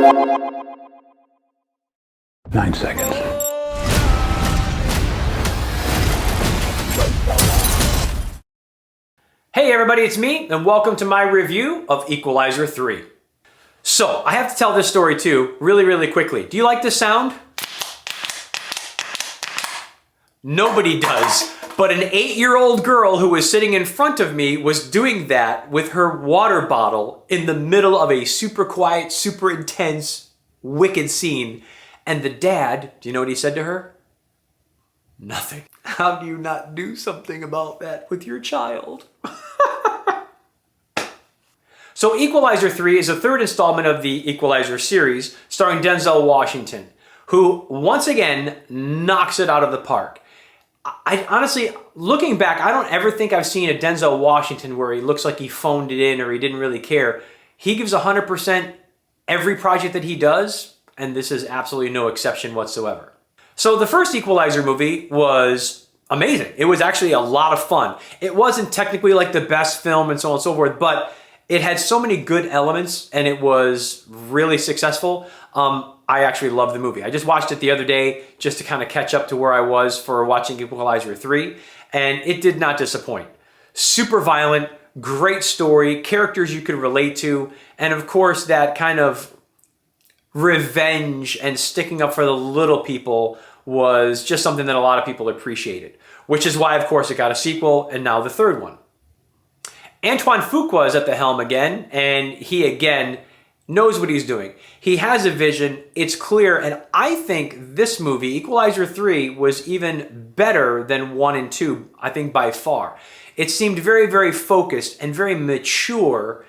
9 seconds. Hey everybody, it's me, and welcome to my review of Equalizer 3. So, I have to tell this story too, really quickly. Do you like this sound? Nobody does, but an 8-year-old girl who was sitting in front of me was doing that with her water bottle in the middle of a super quiet, super intense, wicked scene. And the dad, do you know what he said to her? Nothing. How do you not do something about that with your child? So Equalizer 3 is the third installment of the Equalizer series, starring Denzel Washington, who once again knocks it out of the park. I honestly, looking back, I don't ever think I've seen a Denzel Washington where he looks like he phoned it in or he didn't really care. He gives 100% every project that he does, and this is absolutely no exception whatsoever. So the first Equalizer movie was amazing. It was actually a lot of fun. It wasn't technically like the best film and so on and so forth, but it had so many good elements and it was really successful. I actually love the movie. I just watched it the other day just to kind of catch up to where I was for watching Equalizer 3, and it did not disappoint. Super violent, great story, characters you could relate to, and of course that kind of revenge and sticking up for the little people was just something that a lot of people appreciated, which is why, of course, it got a sequel and now the third one. Antoine Fuqua is at the helm again, and he again knows what he's doing. He has a vision, it's clear, and I think this movie, Equalizer 3, was even better than 1 and 2, I think by far. It seemed very focused and very mature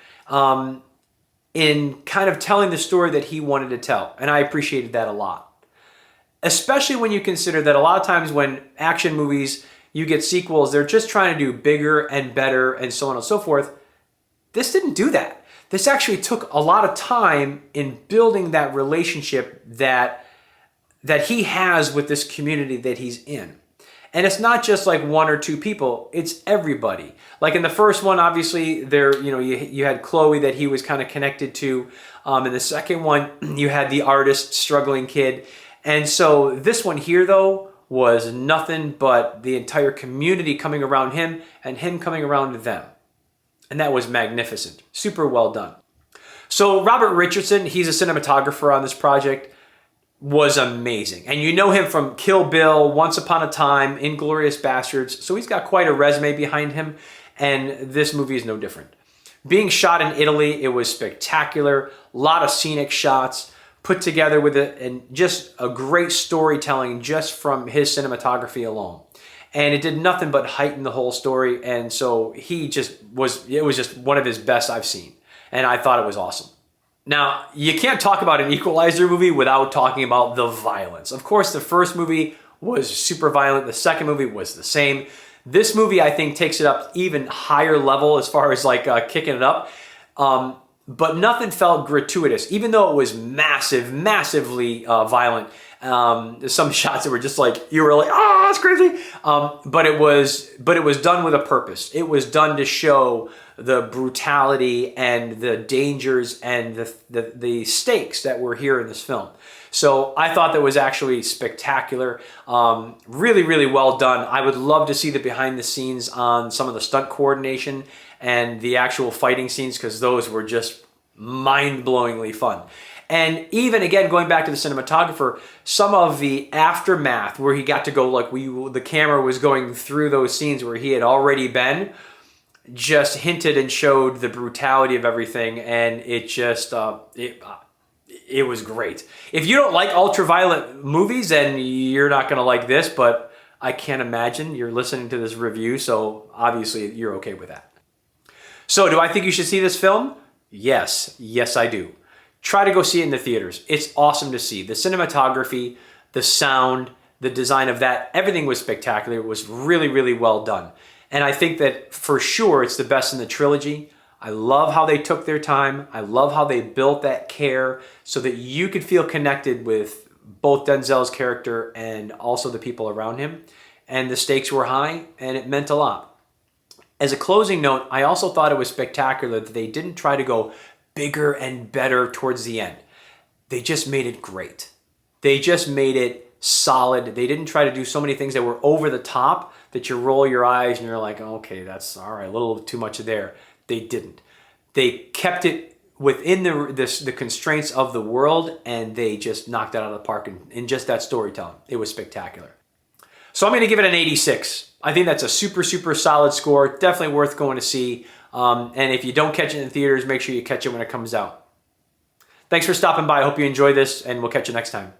in kind of telling the story that he wanted to tell, and I appreciated that a lot. Especially when you consider that a lot of times when action movies, you get sequels, they're just trying to do bigger and better and so on and so forth. This didn't do that. This actually took a lot of time in building that relationship that he has with this community that he's in. And it's not just like 1 or 2 people, it's everybody. Like in the first one, obviously, you had Chloe that he was kind of connected to. In the second one, you had the artist, struggling kid. And so this one here, though, was nothing but the entire community coming around him and him coming around them. And that was magnificent. Super well done. So Robert Richardson, he's a cinematographer on this project, was amazing. And you know him from Kill Bill, Once Upon a Time, Inglourious Basterds. So he's got quite a resume behind him. And this movie is no different. Being shot in Italy, it was spectacular. A lot of scenic shots put together with it, and just a great storytelling just from his cinematography alone. And it did nothing but heighten the whole story, and so it was just one of his best I've seen, and I thought it was awesome. Now, you can't talk about an Equalizer movie without talking about the violence. Of course, the first movie was super violent, the second movie was the same. This movie, I think, takes it up even higher level as far as like kicking it up. But nothing felt gratuitous, even though it was massively violent. Some shots that were just like, you were like, ah, that's crazy. But it was done with a purpose. It was done to show the brutality and the dangers and the stakes that were here in this film. So I thought that was actually spectacular. Really well done. I would love to see the behind the scenes on some of the stunt coordination and the actual fighting scenes, because those were just mind-blowingly fun. And even, again, going back to the cinematographer, some of the aftermath where he got to go, like the camera was going through those scenes where he had already been, just hinted and showed the brutality of everything, and it just, it was great. If you don't like ultraviolet movies, then you're not going to like this, but I can't imagine. You're listening to this review, so obviously you're okay with that. So do I think you should see this film? Yes I do. Try to go see it in the theaters. It's awesome to see. The cinematography, the sound, the design of that, everything was spectacular. It was really well done. And I think that for sure it's the best in the trilogy. I love how they took their time. I love how they built that care so that you could feel connected with both Denzel's character and also the people around him. And the stakes were high, and it meant a lot. As a closing note, I also thought it was spectacular that they didn't try to go bigger and better towards the end. they just made it great. They just made it solid. They didn't try to do so many things that were over the top that you roll your eyes and you're like, okay, that's all right, a little too much there. They didn't. They kept it within the constraints of the world, and they just knocked it out of the park in just that storytelling. It was spectacular. So I'm going to give it an 86. I think that's a super, super solid score. Definitely worth going to see. And if you don't catch it in theaters, make sure you catch it when it comes out. Thanks for stopping by. I hope you enjoy this, and we'll catch you next time.